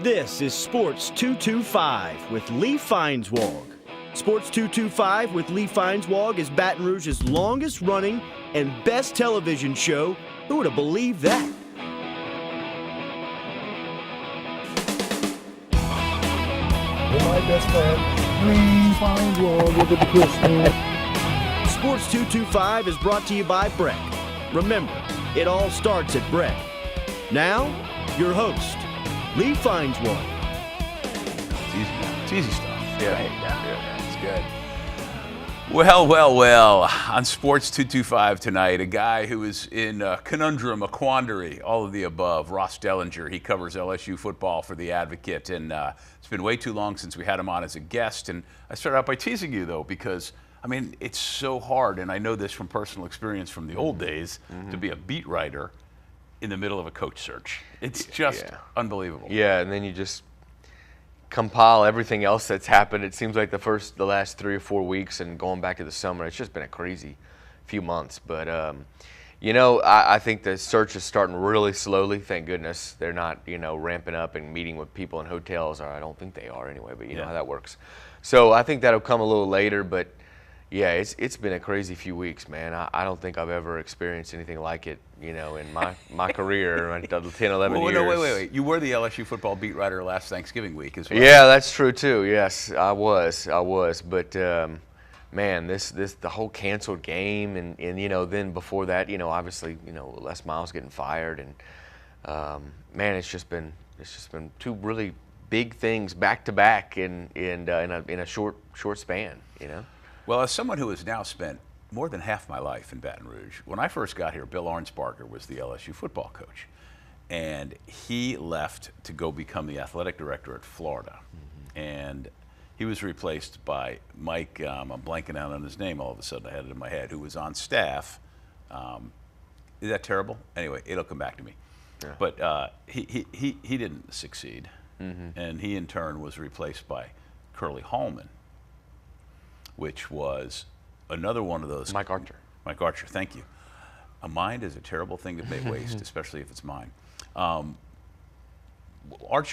This is Sports 225 with Lee Feinswag. Sports 225 with Lee Feinswag is Baton Rouge's longest running and best television show. Who would have believed that? My best friend, Lee Feinswag, look at the Christmas. Sports 225 is brought to you by Breck. Remember, it all starts at Breck. Now, your host, Lee Feinswag. It's easy now. It's easy stuff. Yeah, it's good. Well. On Sports 225 tonight, a guy who is in a conundrum, a quandary, all of the above, Ross Dellenger. He covers LSU football for The Advocate, and it's been way too long since we had him on as a guest. And I started out by teasing you, though, because, I mean, it's so hard, and I know this from personal experience from the old days, to be a beat writer in the middle of a coach search. It's just unbelievable. Yeah, and then you just compile everything else that's happened. It seems like the last 3 or 4 weeks and going back to the summer, it's just been a crazy few months. But, I think the search is starting really slowly. Thank goodness they're not, ramping up and meeting with people in hotels. Or I don't think they are anyway, but you know how that works. So I think that'll come a little later, but yeah, it's been a crazy few weeks, man. I don't think I've ever experienced anything like it, in my career, 10, 11 years. No, wait. You were the LSU football beat writer last Thanksgiving week as well. Yeah, that's true too. Yes, I was. But man, the whole canceled game, and then before that, obviously, Les Miles getting fired, and man, it's just been two really big things back to back in a short span, Well, as someone who has now spent more than half my life in Baton Rouge, when I first got here, Bill Arnsparger was the LSU football coach. And he left to go become the athletic director at Florida. And he was replaced by Mike, I'm blanking out on his name all of a sudden, I had it in my head, who was on staff. Is that terrible? Anyway, it'll come back to me. Yeah. But he didn't succeed. And he, in turn, was replaced by Curly Hallman, which was another one of those. Mike Archer, thank you. A mind is a terrible thing to waste, especially if it's mine. Archer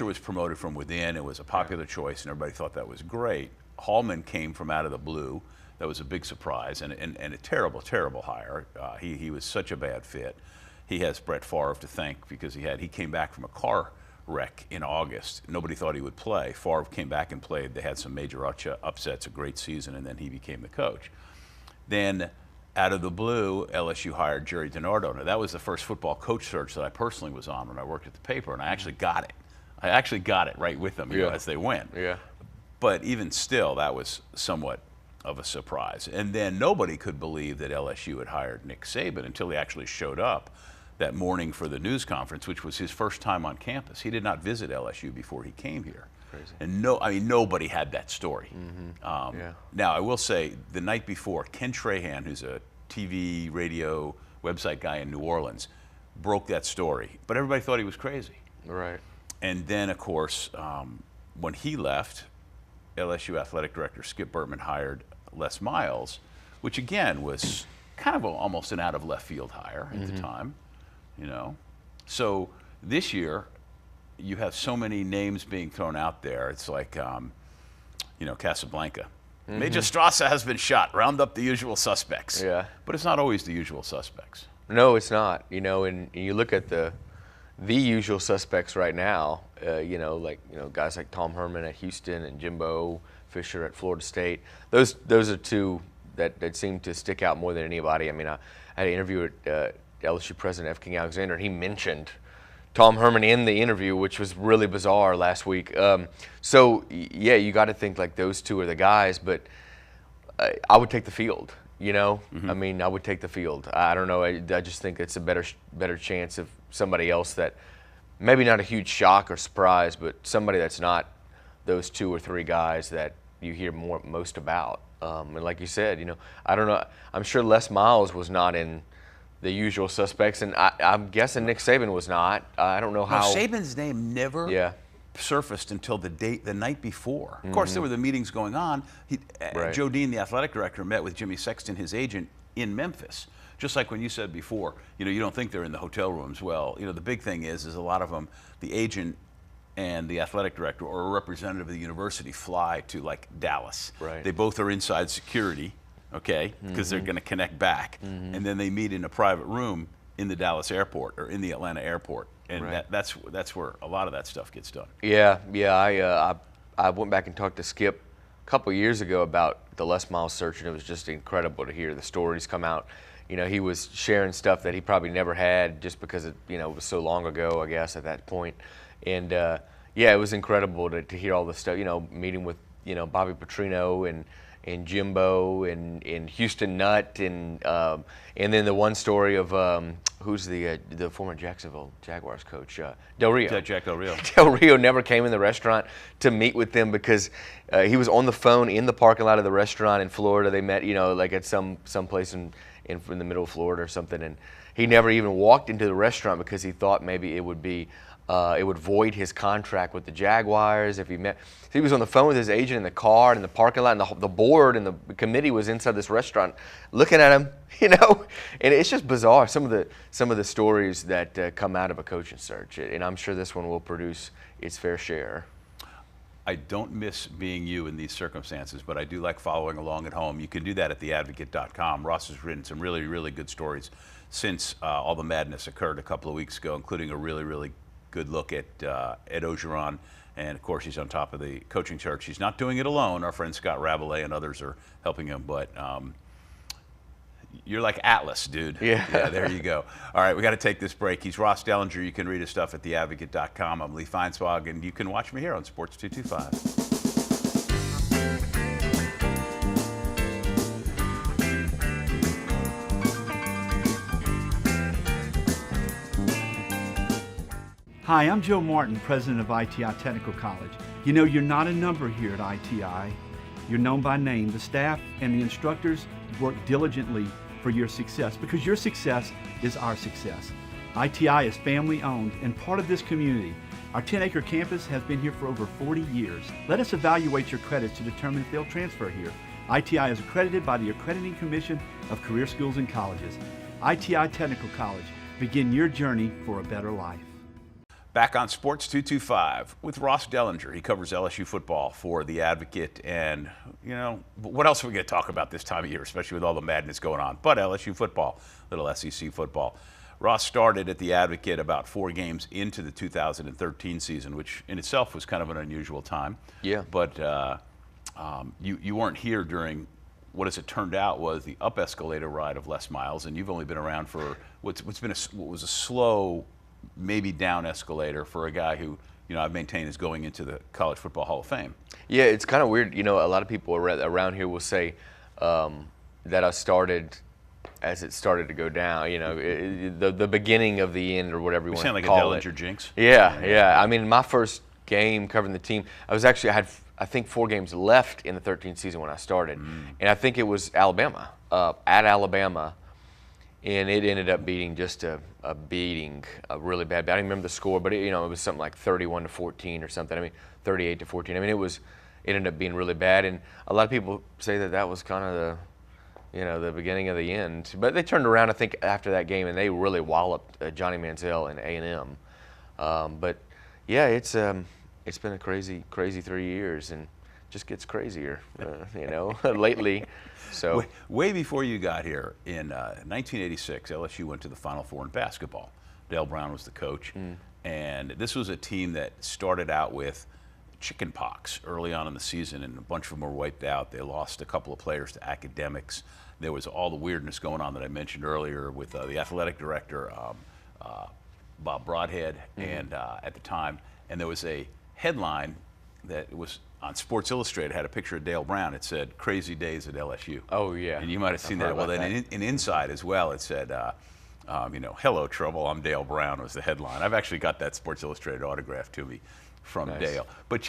was promoted from within. It was a popular choice, and everybody thought that was great. Hallman came from out of the blue. That was a big surprise, and a terrible, terrible hire. He was such a bad fit. He has Brett Favre to thank because he came back from a car wreck in August. Nobody thought he would play. Favre came back and played. They had some major upsets, a great season, and then he became the coach. Then, out of the blue, LSU hired Jerry DiNardo. Now, that was the first football coach search that I personally was on when I worked at the paper, and I actually got it. I actually got it right with them as they went. Yeah. But even still, that was somewhat of a surprise. And then nobody could believe that LSU had hired Nick Saban until he actually showed up that morning for the news conference, which was his first time on campus. He did not visit LSU before he came here. Crazy. And nobody had that story. Now, I will say, the night before, Ken Trahan, who's a TV, radio, website guy in New Orleans, broke that story. But everybody thought he was crazy. Right. And then, of course, when he left, LSU athletic director Skip Bertman hired Les Miles, which again was kind of almost an out of left field hire at the time. So this year, you have so many names being thrown out there. It's like, Casablanca. Major Strasser has been shot. Round up the usual suspects. Yeah. But it's not always the usual suspects. No, it's not. And you look at the usual suspects right now. Guys like Tom Herman at Houston and Jimbo Fisher at Florida State. Those are two that seem to stick out more than anybody. I mean, I had an interview with LSU President F. King Alexander, and he mentioned Tom Herman in the interview, which was really bizarre last week. You got to think like those two are the guys, but I would take the field. I mean, I would take the field. I don't know. I just think it's a better chance of somebody else that maybe not a huge shock or surprise, but somebody that's not those two or three guys that you hear most about. And like you said, I don't know. I'm sure Les Miles was not in the usual suspects, and I'm guessing Nick Saban was not. I don't know how. Saban's name never surfaced until the night before. Of course, there were the meetings going on. Joe Dean, the athletic director, met with Jimmy Sexton, his agent, in Memphis. Just like when you said before, you don't think they're in the hotel rooms. Well, the big thing is a lot of them, the agent and the athletic director or a representative of the university fly to like Dallas. Right. They both are inside security, okay, because they're going to connect back, and then they meet in a private room in the Dallas airport or in the Atlanta airport, and Right. that's where a lot of that stuff gets done. Yeah. I went back and talked to Skip a couple years ago about the Les Miles search, and it was just incredible to hear the stories come out. You know, he was sharing stuff that he probably never had just because it, you know, it was so long ago, I guess, at that point. And yeah, it was incredible to hear all the stuff. You know, meeting with, you know, Bobby Petrino and Jimbo and Houston Nutt and then the one story of who's the former Jacksonville Jaguars coach, Del Rio. Jack Del Rio. Del Rio never came in the restaurant to meet with them because he was on the phone in the parking lot of the restaurant in Florida. They met, you know, like at some place in the middle of Florida or something, and he never even walked into the restaurant because he thought maybe it would be it would void his contract with the Jaguars if he met. So he was on the phone with his agent in the car and in the parking lot, and the board and the committee was inside this restaurant looking at him, you know. And it's just bizarre, some of the stories that come out of a coaching search, and I'm sure this one will produce its fair share. I don't miss being you in these circumstances, but I do like following along at home. You can do that at theadvocate.com. Ross has written some really, really good stories since all the madness occurred a couple of weeks ago, including a really, really good look at Ed Ogeron. And of course, he's on top of the coaching search. He's not doing it alone. Our friend Scott Rabelais and others are helping him, but you're like Atlas, dude. Yeah. There you go. All right, we got to take this break. He's Ross Dellenger. You can read his stuff at theadvocate.com. I'm Lee Feinswag, and you can watch me here on Sports 225. Hi, I'm Joe Martin, president of ITI Technical College. You know, you're not a number here at ITI. You're known by name. The staff and the instructors work diligently for your success because your success is our success. ITI is family owned and part of this community. Our 10-acre campus has been here for over 40 years. Let us evaluate your credits to determine if they'll transfer here. ITI is accredited by the Accrediting Commission of Career Schools and Colleges. ITI Technical College. Begin your journey for a better life. Back on Sports 225 with Ross Dellenger. He covers LSU football for The Advocate. And, you know, what else are we going to talk about this time of year, especially with all the madness going on? But LSU football, little SEC football. Ross started at The Advocate about 4 games into the 2013 season, which in itself was kind of an unusual time. Yeah. But you weren't here during what, as it turned out, was the up escalator ride of Les Miles, and you've only been around for what was a slow, maybe down escalator for a guy who, you know, I've maintained is going into the College Football Hall of Fame. Yeah, it's kind of weird. You know, a lot of people around here will say that I started as it started to go down. You know, the beginning of the end, or whatever you want to call it. You sound like a Dellenger jinx. Yeah. I mean, my first game covering the team, I had I think 4 games left in the 13th season when I started, and I think it was Alabama, at Alabama. And it ended up being just a really bad. I don't remember the score, but it was something like 31-14 or something. I mean, 38-14. I mean, it ended up being really bad. And a lot of people say that was kind of the beginning of the end. But they turned around, I think, after that game, and they really walloped Johnny Manziel and A&M. But yeah, it's been a crazy 3 years, and just gets crazier, lately. So way before you got here, in 1986, LSU went to the Final Four in basketball. Dale Brown was the coach, and this was a team that started out with chicken pox early on in the season, and a bunch of them were wiped out. They lost a couple of players to academics. There was all the weirdness going on that I mentioned earlier with the athletic director, Bob Broadhead, and at the time, and there was a headline that was on Sports Illustrated, had a picture of Dale Brown. It said, "Crazy Days at LSU." Oh, yeah. And you might have seen that. Well, then in Inside as well, it said, "Hello, Trouble, I'm Dale Brown," was the headline. I've actually got that Sports Illustrated autograph to me from Dale. But,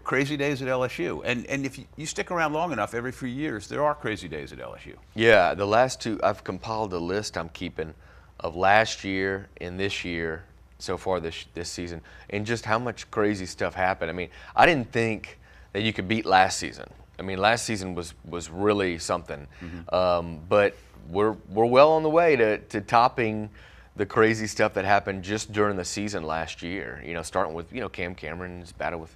crazy days at LSU. And if you stick around long enough, every few years, there are crazy days at LSU. Yeah, the last 2, I've compiled a list I'm keeping of last year and this year so far this season, and just how much crazy stuff happened. I mean, I didn't think that you could beat last season. I mean, last season was really something. But we're well on the way to topping the crazy stuff that happened just during the season last year. Starting with Cam Cameron's battle with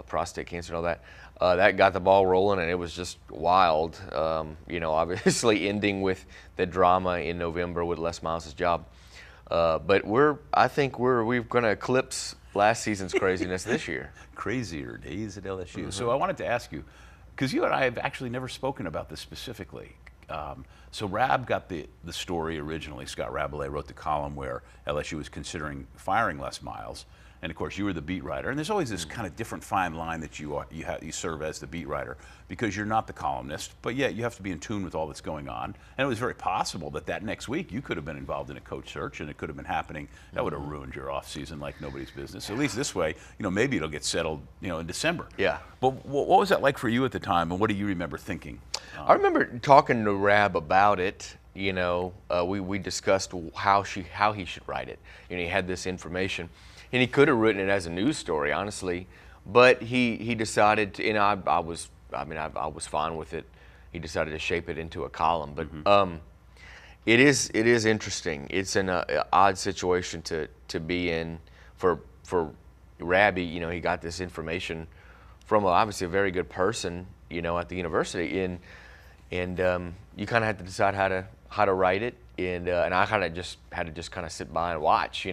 prostate cancer and all that. That got the ball rolling, and it was just wild. Obviously ending with the drama in November with Les Miles' job. But I think we're going to eclipse last season's craziness this year. Crazier days at LSU. So I wanted to ask you, because you and I have actually never spoken about this specifically. So Rab got the story originally. Scott Rabelais wrote the column where LSU was considering firing Les Miles. And of course, you were the beat writer, and there's always this kind of different fine line that you serve as the beat writer, because you're not the columnist, but yet you have to be in tune with all that's going on. And it was very possible that next week you could have been involved in a coach search, and it could have been happening. That would have ruined your off season like nobody's business. At least this way, maybe it'll get settled, in December. Yeah. But what was that like for you at the time, and what do you remember thinking? I remember talking to Rab about it. We discussed how he should write it. He had this information. And he could have written it as a news story, honestly, but he decided to, and I was fine with it. He decided to shape it into a column, but it is interesting. It's an odd situation to be in for Rabby. He got this information from obviously a very good person, at the university, and you kind of had to decide how to write it, and I kind of just had to kind of sit by and watch.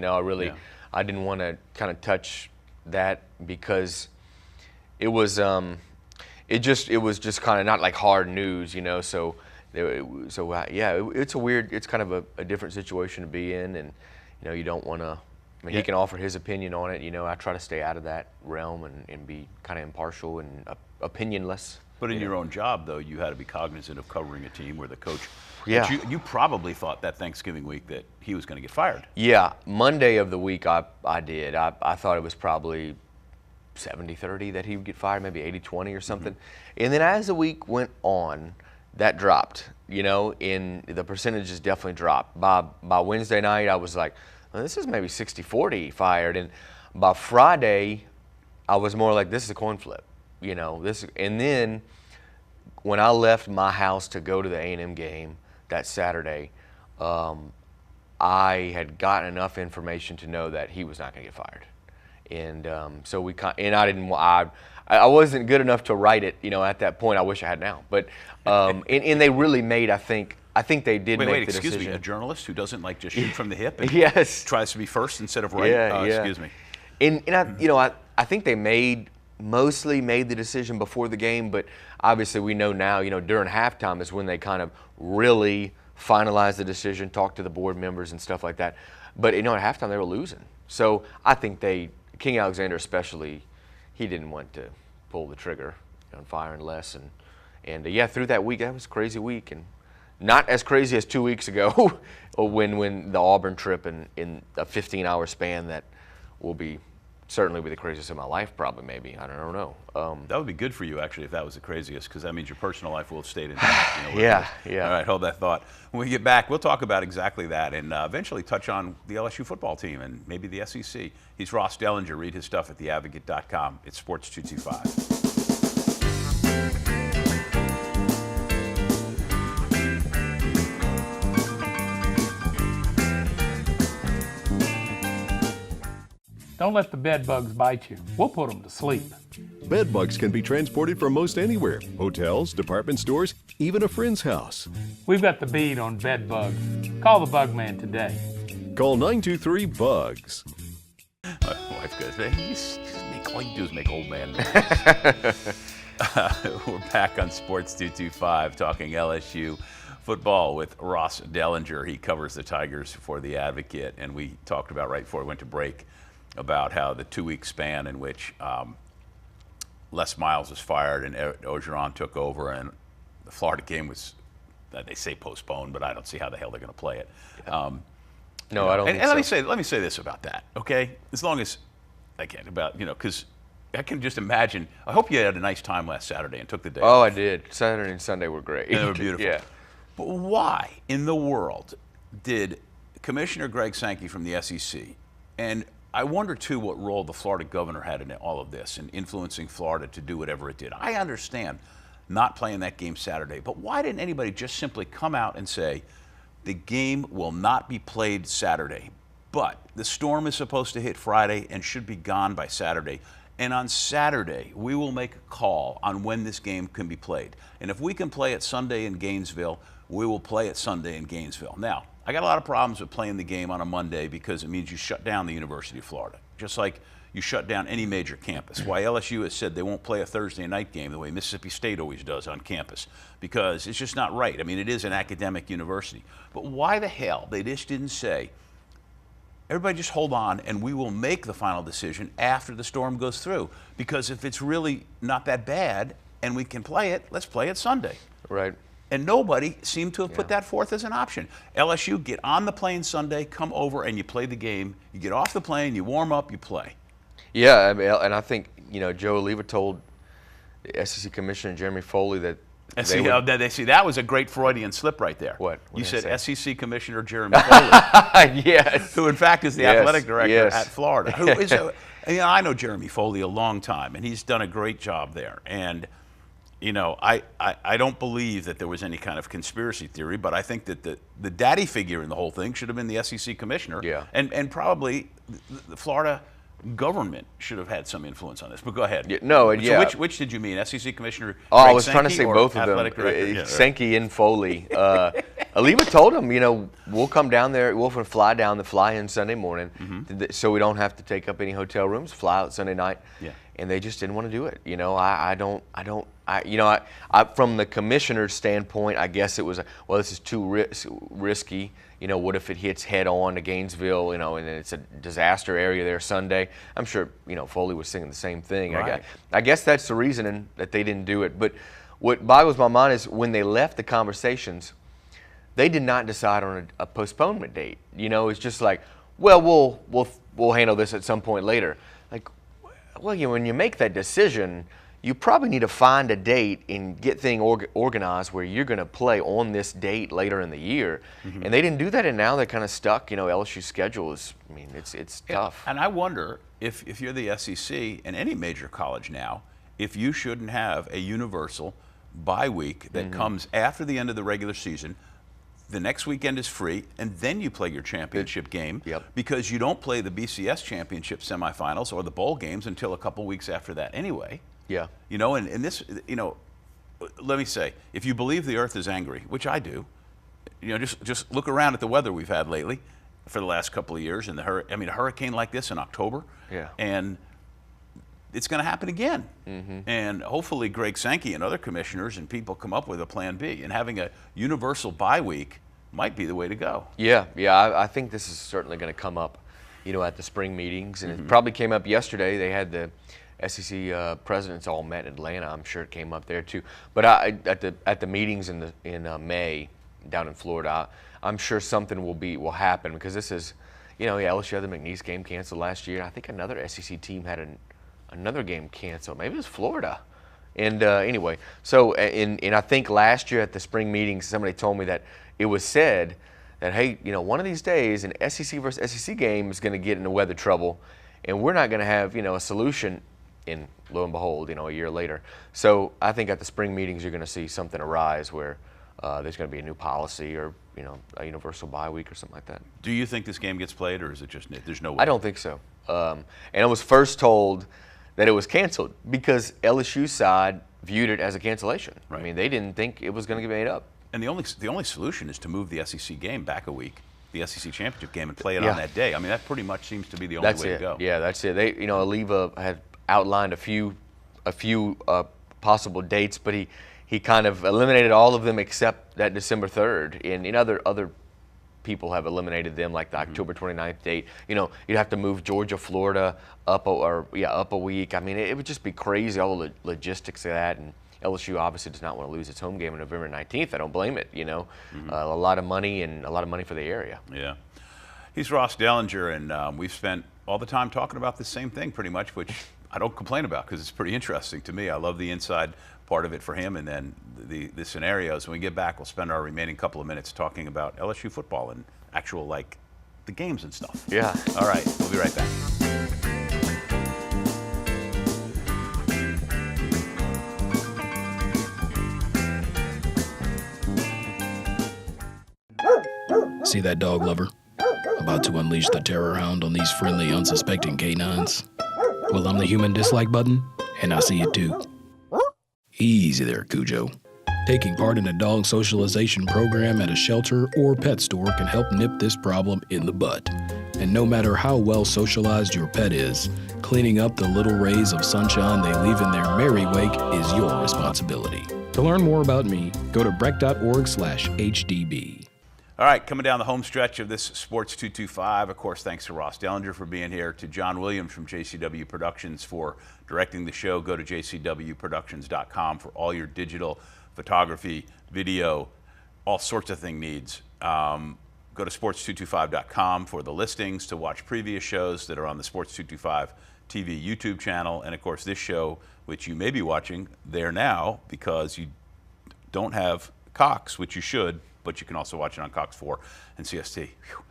I didn't want to kind of touch that because it was just kind of not like hard news, So it's kind of a different situation to be in, and you don't want to. He can offer his opinion on it. I try to stay out of that realm and be kind of impartial and opinionless. But in your own job, though, you had to be cognizant of covering a team where the coach. Yeah. You probably thought that Thanksgiving week that he was going to get fired. Yeah. Monday of the week, I did. I thought it was probably 70-30 that he would get fired, maybe 80-20 or something. Mm-hmm. And then as the week went on, that dropped. In the percentages definitely dropped. By Wednesday night, I was like, well, this is maybe 60-40 fired. And by Friday, I was more like, this is a coin flip. And then when I left my house to go to the A&M game that Saturday, I had gotten enough information to know that he was not going to get fired, and so I wasn't good enough to write it, at that point. I wish I had now, but and they really made, I think they did make the decision. Excuse me, a journalist who doesn't like just shoot from the hip and yes, tries to be first instead of right. Yeah. Excuse me. And I think they mostly made the decision before the game, but obviously we know now, during halftime is when they kind of really finalized the decision, talked to the board members and stuff like that. But, at halftime they were losing. So I think King Alexander especially, he didn't want to pull the trigger on firing Les. And through that week, that was a crazy week. And not as crazy as 2 weeks ago when the Auburn trip in a 15-hour span that will be certainly be the craziest of my life, probably, maybe. I don't know. That would be good for you, actually, if that was the craziest, because that means your personal life will have stayed intact. Yeah. All right, hold that thought. When we get back, we'll talk about exactly that and eventually touch on the LSU football team and maybe the SEC. He's Ross Dellenger. Read his stuff at theadvocate.com. It's Sports 225. Don't let the bed bugs bite you. We'll put them to sleep. Bed bugs can be transported from most anywhere. Hotels, department stores, even a friend's house. We've got the beat on bed bugs. Call the bug man today. Call 923-BUGS. My wife goes, all you do is make old man. We're back on Sports 225 talking LSU football with Ross Dellenger. He covers the Tigers for The Advocate, and we talked about right before we went to break about how the 2-week span in which Les Miles was fired and Orgeron took over, and the Florida game was, they say postponed, but I don't see how the hell they're going to play it. No, I don't think so. Let me say this about that, okay? As long as I can, because I can just imagine. I hope you had a nice time last Saturday and took the day Oh, off. I did. Saturday and Sunday were great. And they were beautiful. Yeah. But why in the world did Commissioner Greg Sankey from the SEC, and I wonder, too, what role the Florida governor had in all of this and influencing Florida to do whatever it did. I understand not playing that game Saturday, but why didn't anybody just simply come out and say, the game will not be played Saturday, but the storm is supposed to hit Friday and should be gone by Saturday. And on Saturday, we will make a call on when this game can be played. And if we can play it Sunday in Gainesville, we will play it Sunday in Gainesville. Now, I got a lot of problems with playing the game on a Monday because it means you shut down the University of Florida, just like you shut down any major campus. Why LSU has said they won't play a Thursday night game the way Mississippi State always does on campus, because it's just not right. I mean, it is an academic university. But why the hell they just didn't say, everybody just hold on and we will make the final decision after the storm goes through? Because if it's really not that bad and we can play it, let's play it Sunday. Right. And nobody seemed to have put that forth as an option. LSU, get on the plane Sunday, come over and you play the game. You get off the plane, you warm up, you play. Yeah, I mean, and I think, Joe Oliva told the SEC Commissioner Jeremy Foley that See, that was a great Freudian slip right there. What you did I said? say? SEC Commissioner Jeremy Foley. Yes. Who, in fact, is the athletic director at Florida. Who is I know Jeremy Foley a long time, and he's done a great job there. And, I don't believe that there was any kind of conspiracy theory, but I think that the daddy figure in the whole thing should have been the SEC Commissioner. Yeah. And probably the Florida government should have had some influence on this. But go ahead. Yeah, So which did you mean? SEC Commissioner Oh, Greg I was trying to Sankey say or both of them. athletic director? Sankey and Foley. Oliva told him, we'll come down there, we'll fly down, the fly in Sunday morning, so we don't have to take up any hotel rooms, fly out Sunday night. Yeah. And they just didn't want to do it. From the commissioner's standpoint, I guess it was, this is too risky. What if it hits head on to Gainesville, and it's a disaster area there Sunday? I'm sure, Foley was thinking the same thing. Right. I guess that's the reason that they didn't do it. But what boggles my mind is when they left the conversations, they did not decide on a postponement date. It's just like, well, we'll handle this at some point later. Like, well, when you make that decision, you probably need to find a date and get things organized where you're going to play on this date later in the year. And they didn't do that, and now they're kind of stuck. LSU's schedule is, it's tough. And I wonder if you're the SEC and any major college now, if you shouldn't have a universal bye week that comes after the end of the regular season. The next weekend is free, and then you play your championship game because you don't play the BCS championship semifinals or the bowl games until a couple weeks after that anyway. Yeah. And this, let me say, if you believe the earth is angry, which I do, just look around at the weather we've had lately for the last couple of years, and a hurricane like this in October, and it's going to happen again. And hopefully Greg Sankey and other commissioners and people come up with a plan B, and having a universal bye week might be the way to go. Yeah, I think this is certainly going to come up, at the spring meetings, and it probably came up yesterday. They had the SEC presidents all met in Atlanta. I'm sure it came up there too. But at the meetings in May down in Florida, I'm sure something will happen, because this is, LSU had the McNeese game canceled last year. I think another SEC team had another game canceled. Maybe it was Florida. And anyway, so and I think last year at the spring meetings, somebody told me that it was said that, hey, one of these days an SEC versus SEC game is going to get into weather trouble, and we're not going to have a solution. And lo and behold, a year later. So I think at the spring meetings you're going to see something arise where there's going to be a new policy or a universal bye week or something like that. Do you think this game gets played, or is it just there's no way? I don't think so. And I was first told that it was canceled because LSU's side viewed it as a cancellation. Right. They didn't think it was going to get made up. And the only solution is to move the SEC game back a week, the SEC championship game, and play it on that day. That pretty much seems to be the only way to go. Yeah, that's it. They, Oliva had outlined a few possible dates, but he kind of eliminated all of them except that December 3rd. And other people have eliminated them, like the October 29th date. You'd have to move Georgia, Florida up a week. It would just be crazy, all the logistics of that. And LSU obviously does not want to lose its home game on November 19th. I don't blame it. A lot of money for the area. Yeah. He's Ross Dellenger, and we've spent all the time talking about the same thing pretty much, which I don't complain about because it's pretty interesting to me. I love the inside part of it for him, and then the scenarios. When we get back, we'll spend our remaining couple of minutes talking about LSU football and actual, the games and stuff. Yeah. All right, we'll be right back. See that dog lover? About to unleash the terror hound on these friendly, unsuspecting canines? Well, I'm the human dislike button, and I see it too. Easy there, Cujo. Taking part in a dog socialization program at a shelter or pet store can help nip this problem in the bud. And no matter how well socialized your pet is, cleaning up the little rays of sunshine they leave in their merry wake is your responsibility. To learn more about me, go to breck.org/HDB. All right, coming down the home stretch of this Sports 225, of course, thanks to Ross Dellenger for being here, to John Williams from JCW Productions for directing the show. Go to jcwproductions.com for all your digital photography, video, all sorts of thing needs. Go to sports225.com for the listings to watch previous shows that are on the Sports 225 TV YouTube channel. And of course, this show, which you may be watching there now because you don't have Cox, which you should, but you can also watch it on Cox 4 and CST. Whew.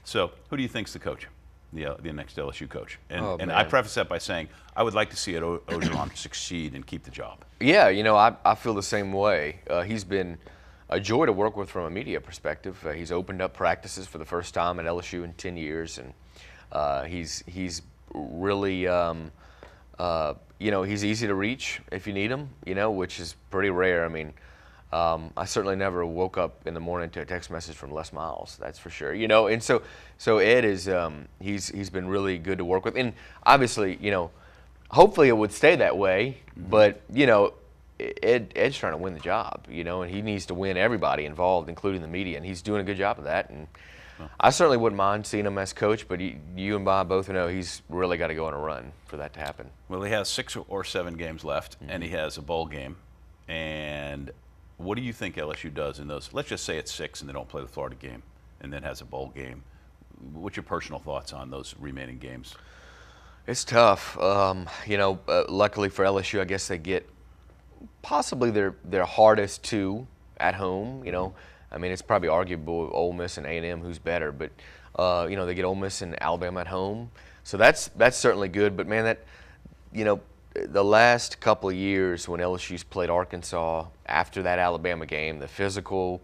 So who do you think's the coach, the next LSU coach? And I preface that by saying I would like to see Orgeron succeed and keep the job. Yeah, you know, I feel the same way. He's been a joy to work with from a media perspective. He's opened up practices for the first time at LSU in 10 years, and he's really, you know, he's easy to reach if you need him, you know, which is pretty rare. I mean, I certainly never woke up in the morning to a text message from Les Miles, that's for sure. You know, and so Ed is he's been really good to work with, and obviously, you know, hopefully it would stay that way. But you know, Ed's trying to win the job, you know, and he needs to win everybody involved, including the media, and he's doing a good job of that. And I certainly wouldn't mind seeing him as coach, but you and Bob both know he's really got to go on a run for that to happen. Well, he has 6 or 7 games left, and he has a bowl game. And what do you think LSU does in those? Let's just say it's 6 and they don't play the Florida game and then has a bowl game. What's your personal thoughts on those remaining games? It's tough. You know, luckily for LSU, I guess they get possibly their hardest 2 at home. You know, I mean, it's probably arguable Ole Miss and A&M who's better, but you know, they get Ole Miss and Alabama at home, so that's certainly good. But man, that, you know, the last couple of years when LSU's played Arkansas after that Alabama game, the physical,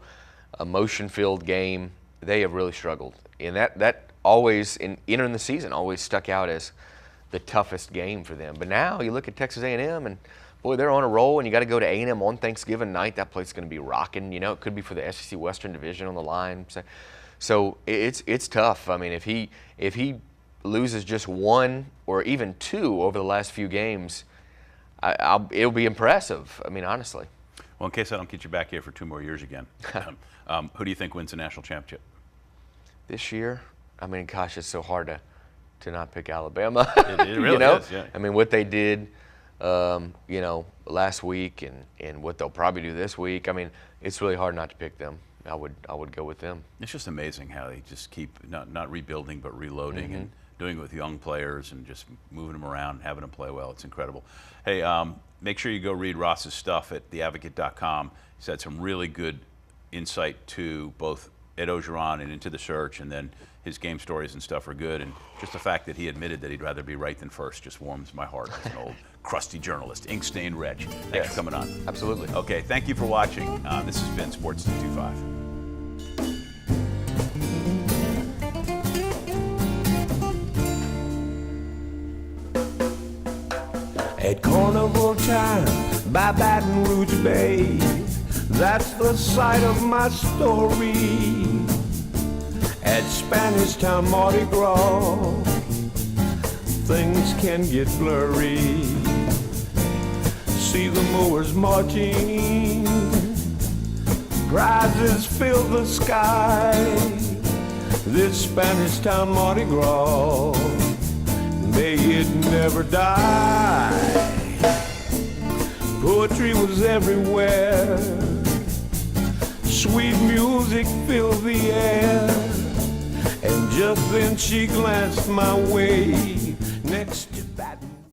emotion-filled game, they have really struggled. And that always, in entering the season, always stuck out as the toughest game for them. But now you look at Texas A&M, and boy, they're on a roll, and you got to go to A&M on Thanksgiving night. That place is going to be rocking. You know, it could be for the SEC Western Division on the line. So it's tough. I mean, if he loses just 1 or even 2 over the last few games, it'll be impressive. I mean, honestly. Well, in case I don't get you back here for 2 more years again, who do you think wins the national championship? This year? I mean, gosh, it's so hard to not pick Alabama. It really you know? is, yeah. I mean, what they did, you know, last week and what they'll probably do this week, I mean, it's really hard not to pick them. I would go with them. It's just amazing how they just keep not rebuilding but reloading and doing it with young players and just moving them around and having them play well. It's incredible. Hey, make sure you go read Ross's stuff at theadvocate.com. He's had some really good insight to both Ed Orgeron and Into the Search, and then his game stories and stuff are good. And just the fact that he admitted that he'd rather be right than first just warms my heart as an old crusty journalist, ink-stained wretch. Thanks for coming on. Absolutely. Okay, thank you for watching. This has been Sports 225. At carnival time by Baton Rouge Bay, that's the site of my story. At Spanish Town Mardi Gras, things can get blurry. See the mowers marching, prizes fill the sky. This Spanish Town Mardi Gras, may it never die. Poetry was everywhere, sweet music filled the air, and just then she glanced my way. Next